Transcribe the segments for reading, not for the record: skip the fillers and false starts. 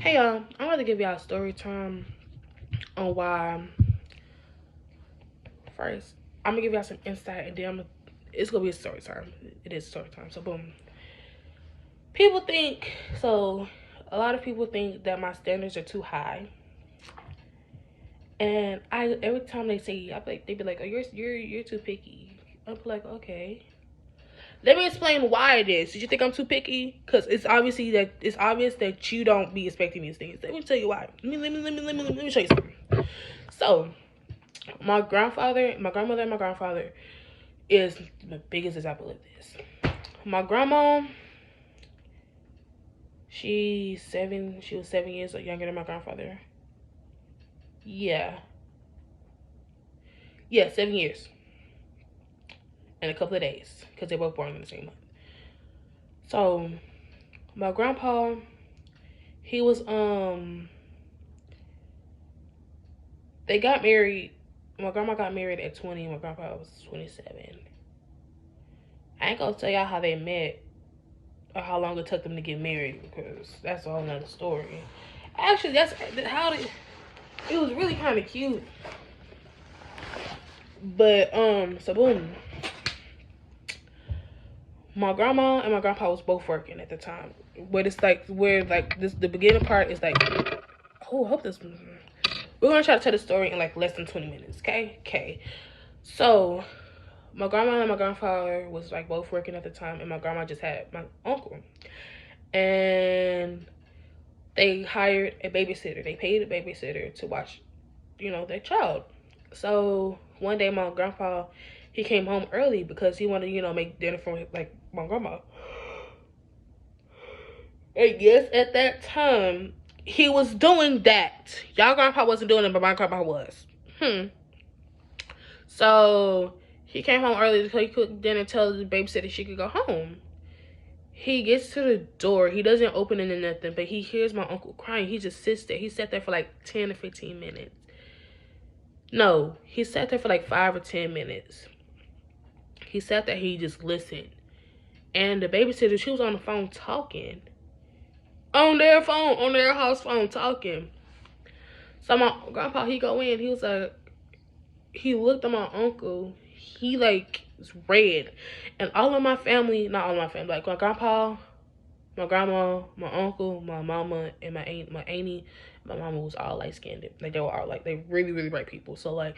Hey y'all, I'm going to give y'all a story time on why. First, I'm gonna give y'all some insight, and then it's gonna be a story time. It is story time. So boom. People think so. A lot of people think that my standards are too high, and I every time they say, they be like, "Oh, you're too picky." I'm like, okay. Let me explain why it is. Did you think I'm too picky? Because it's obvious that you don't be expecting these things. Let me tell you why. Let me show you something. So, my grandmother, and my grandfather is the biggest example of this. My grandma, she's 7. She was 7 years younger than my grandfather. Yeah, yeah, 7 years and a couple of days because they were both born in the same month. So my grandpa, he was they got married. My grandma got married at 20. My grandpa was 27. I ain't gonna tell y'all how they met or how long it took them to get married because that's a whole nother story. Actually, that's how it was really kind of cute. But so boom, my grandma and my grandpa was both working at the time. Where this the beginning part is like, oh, I hope this. We're gonna try to tell the story in like less than 20 minutes. Okay. So my grandma and my grandfather was like both working at the time, and my grandma just had my uncle, and they hired a babysitter. They paid a babysitter to watch, their child. So one day my grandpa, he came home early because he wanted to, make dinner for like my grandma. And yes, at that time, he was doing that. Y'all grandpa wasn't doing it, but my grandpa was. So he came home early so he could dinner, tell the babysitter she could go home. He gets to the door. He doesn't open it or nothing, but he hears my uncle crying. He just sits there. He sat there for like 10 to 15 minutes. No, he sat there for like 5 or 10 minutes. He sat there, he just listened. And the babysitter, she was on the phone talking. On their phone, on their house phone talking. So my grandpa, he go in, he was like, he looked at my uncle, he like was red. And all of my family, not all of my family, like my grandpa, my grandma, my uncle, my mama, and my auntie, my mama was all light skinned. Like they were all like they really, really bright people. So like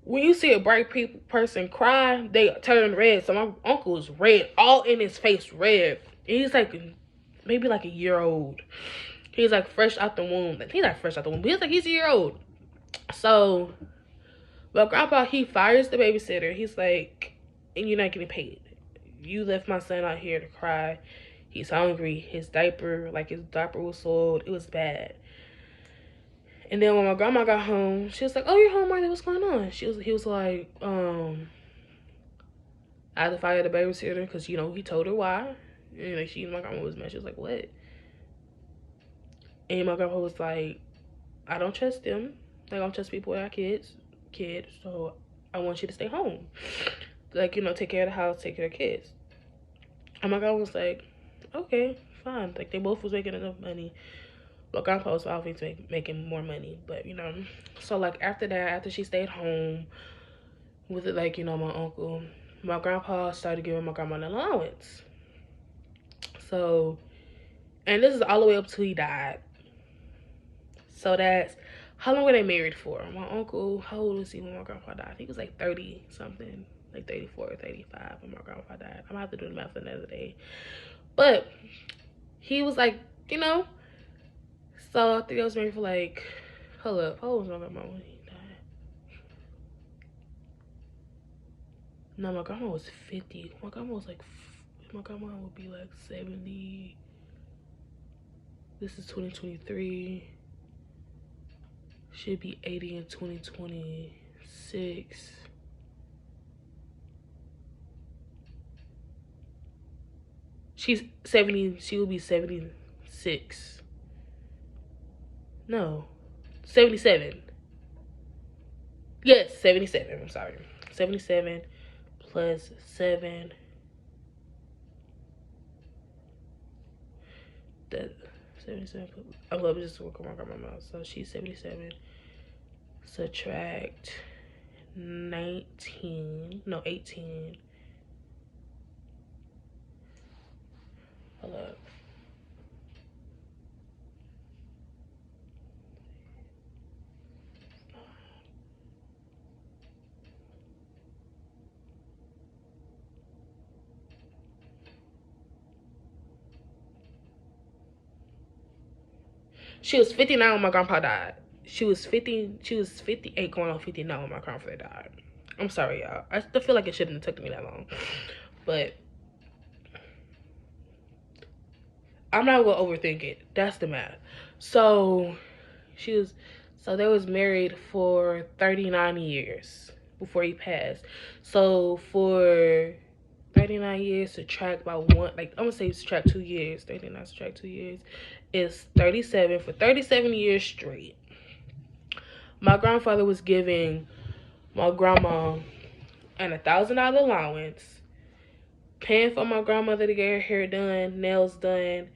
when you see a bright person cry, they turn red. So my uncle was red, all in his face, red. And he's like maybe like a year old. He's like fresh out the womb. Like, he's not fresh out the womb, but he's a year old. So, but grandpa, he fires the babysitter. He's like, and you're not getting paid. You left my son out here to cry. He's hungry. His diaper was soiled. It was bad. And then when my grandma got home, she was like, "Oh, you're home, Marley. What's going on?" He was like, I had to fire the babysitter because he told her why. And like my grandma was mad. She was like, "What?" And my grandpa was like, "I don't trust them. Like, I don't trust people with our kids. So I want you to stay home. Like, take care of the house, take care of the kids." And my grandma was like, "Okay, fine." Like, they both was making enough money. But grandpa was obviously making more money. But, so, like, after that, after she stayed home with it, like, my uncle, my grandpa started giving my grandma an allowance. So, and this is all the way up till he died. So that's, how long were they married for? My uncle, how old was he when my grandpa died? He was like 30 something, like 34 or 35 when my grandpa died. I'm gonna have to do the math another day. But he was like, so I think I was married for like, hold up, how old was my grandma when he died? No, my grandma was 50. My grandma would be like 70. This is 2023. Should be 80 in 2026. She's 70. She will be 76. No, 77. Yes, 77. I'm sorry. 77 plus 7. That 77. I'm going to just work on my grandma. So she's 77. Subtract 19. No, 18. Hold up. She was 59 when my grandpa died. She was 58 going on 59 when my grandfather died. I'm sorry, y'all. I still feel like it shouldn't have taken me that long. But I'm not gonna overthink it. That's the math. So they was married for 39 years before he passed. So for 39 years, subtract by one, like I'm gonna say subtract 2 years. 39 subtract 2 years is 37. For 37 years straight, my grandfather was giving my grandma an $1,000 allowance, paying for my grandmother to get her hair done, nails done,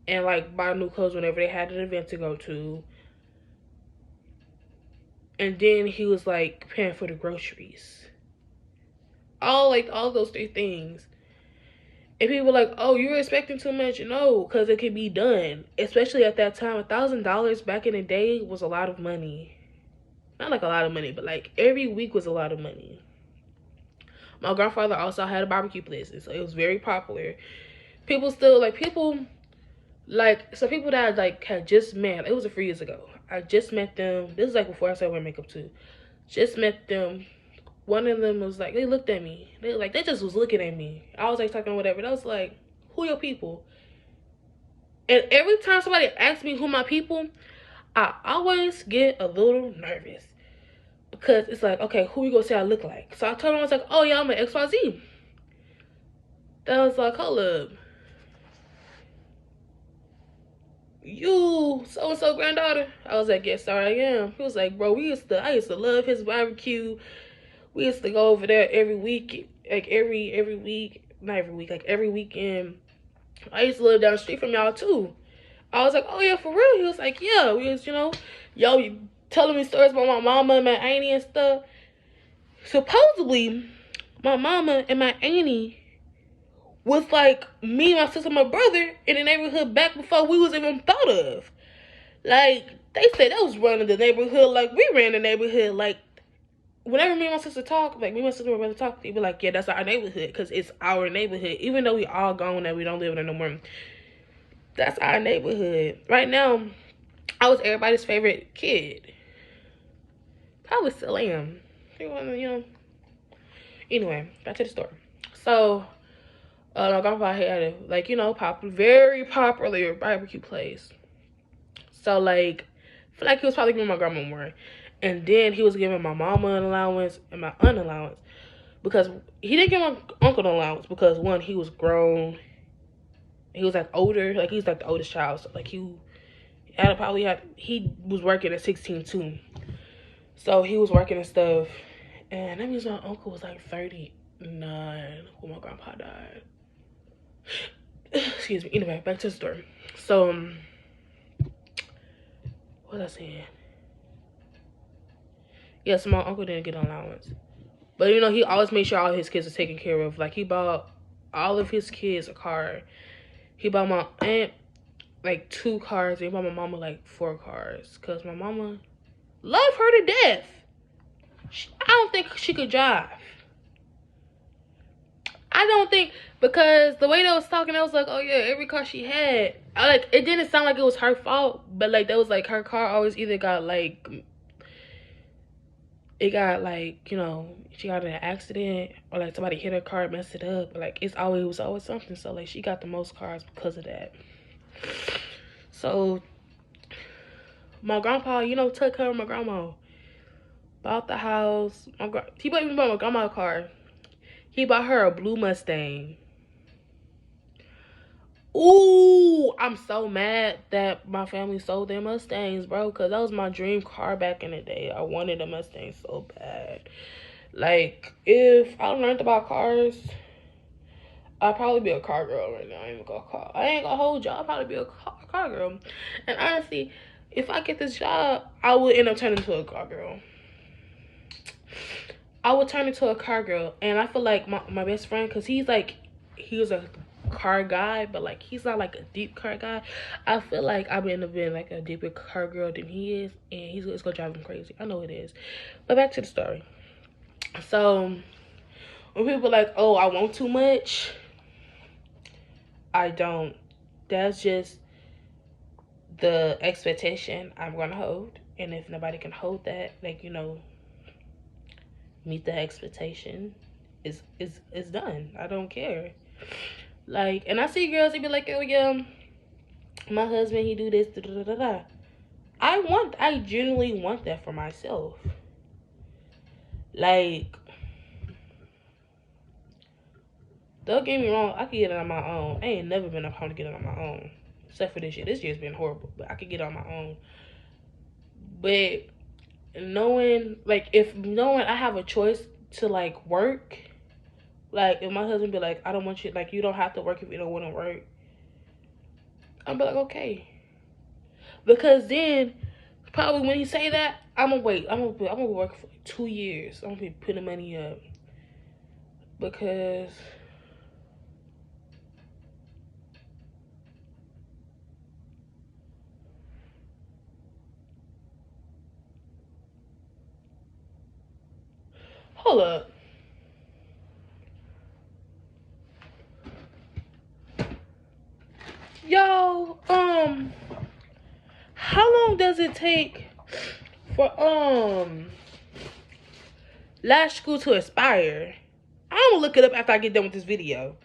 and like buy new clothes whenever they had an event to go to. And then he was like paying for the groceries. All those 3 things. And people were like, oh, you're expecting too much? No, because it could be done. Especially at that time, $1,000 back in the day was a lot of money. Not like a lot of money, but like every week was a lot of money. My grandfather also had a barbecue business, so it was very popular. People still some people that like had just met. It was a few years ago. I just met them. This is like before I started wearing makeup too. Just met them. One of them was like, they looked at me. They just was looking at me. I was like talking whatever. And I was like, who your people? And every time somebody asks me who my people, I always get a little nervous. Because it's like, okay, who you gonna say I look like? So I told him, I was like, oh yeah, I'm an XYZ. That was like, hold up. You so-and-so granddaughter? I was like, yes, sir, I am. He was like, bro, I used to love his barbecue. We used to go over there every week, like every week, not every week, like every weekend. I used to live down the street from y'all too. I was like, oh yeah, for real? He was like, yeah, we was, you telling me stories about my mama and my auntie and stuff. Supposedly, my mama and my auntie was like me, my sister, my brother in the neighborhood back before we was even thought of. Like, they said that was running the neighborhood like we ran the neighborhood. Like, whenever me and my sister talk, like me and my sister and my brother talk, they be like, yeah, that's our neighborhood, because it's our neighborhood. Even though we all gone and we don't live in it no more, that's our neighborhood. Right now, I was everybody's favorite kid. Probably still am. Anyway, back to the story. So, my grandpa had a, very popular barbecue place. So, I feel like he was probably giving my grandma more. And then he was giving my mama an allowance and my aunt an allowance. Because he didn't give my uncle an allowance because, one, he was grown. He was, older. He was, the oldest child. So, he was working at 16, too. So, he was working and stuff. And that means my uncle was, 39 when my grandpa died. Excuse me. Anyway, back to the story. So, what was I saying? Yes, my uncle didn't get an allowance. But, he always made sure all his kids were taken care of. He bought all of his kids a car. He bought my aunt, 2 cars. He bought my mama, 4 cars. Because my mama loved her to death. I don't think she could drive. I don't think, because the way they was talking, I was like, oh yeah, every car she had, it didn't sound like it was her fault, but that was her car always either got it got she got in an accident, or somebody hit her car, messed it up, it was always something. So she got the most cars because of that. So my grandpa, took care of my grandma, bought the house. He even bought my grandma a car. He bought her a blue Mustang. Ooh, I'm so mad that my family sold their Mustangs, bro, because that was my dream car back in the day. I wanted a Mustang so bad. If I learned about cars, I'd probably be a car girl right now. I ain't gonna hold y'all. I'd probably be a car a car girl. And honestly, if I get this job, I will end up turning into a car girl. I would turn into a car girl. And I feel like my best friend, because he was a car guy, but like he's not like a deep car guy. I feel like I'm end up being like a deeper car girl than he is, and it's gonna drive him crazy. I know it is. But back to the story. So when people are like, oh, I want too much, I don't. That's just the expectation I'm gonna hold. And if nobody can hold that, like, meet the expectation, is done. I don't care. Like, and I see girls, they be like, oh yeah, my husband, he do this, da da da da. I genuinely want that for myself. Like, don't get me wrong, I could get it on my own. I ain't never been up home to get it on my own. Except for this year. This year's been horrible, but I could get it on my own. But knowing I have a choice to like work, like if my husband be like, I don't want you, like, you don't have to work if you don't want to work, I'm be like, okay. Because then probably when he say that, I'm gonna wait. I'm gonna work for like 2 years. I'm gonna be putting money up. Because hold up. Yo, how long does it take for lash school to expire? I'm gonna look it up after I get done with this video.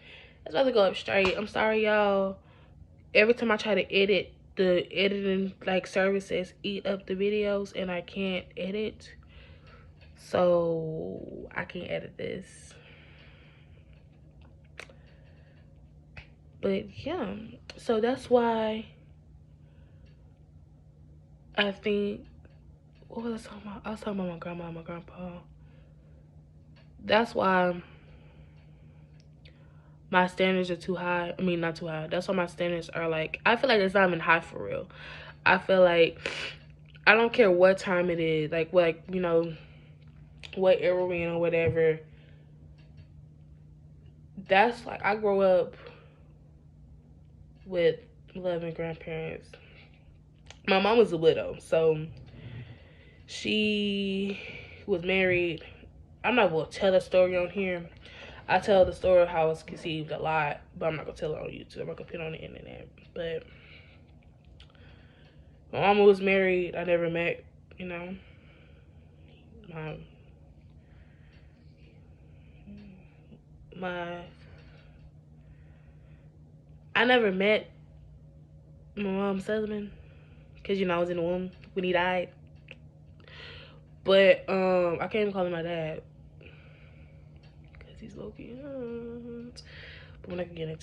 It's about to go up straight. I'm sorry, y'all. Every time I try to edit, the editing like services eat up the videos, and I can't edit, so I can't edit this. But yeah, so that's why I think, what was I talking about? I was talking about my grandma and my grandpa. That's why my standards are too high. I mean, not too high. That's why my standards are like, I feel like it's not even high for real. I feel like I don't care what time it is, like what era we're in or whatever. That's like, I grew up with loving grandparents. My mom was a widow, so she was married. I'm not gonna tell the story on here. I tell the story of how I was conceived a lot, but I'm not gonna tell it on YouTube. I'm not gonna put it on the internet. But my mama was married. I never met, my my I never met my mom's husband because I was in the womb when he died. But I can't even call him my dad because he's low key. But we're not gonna get into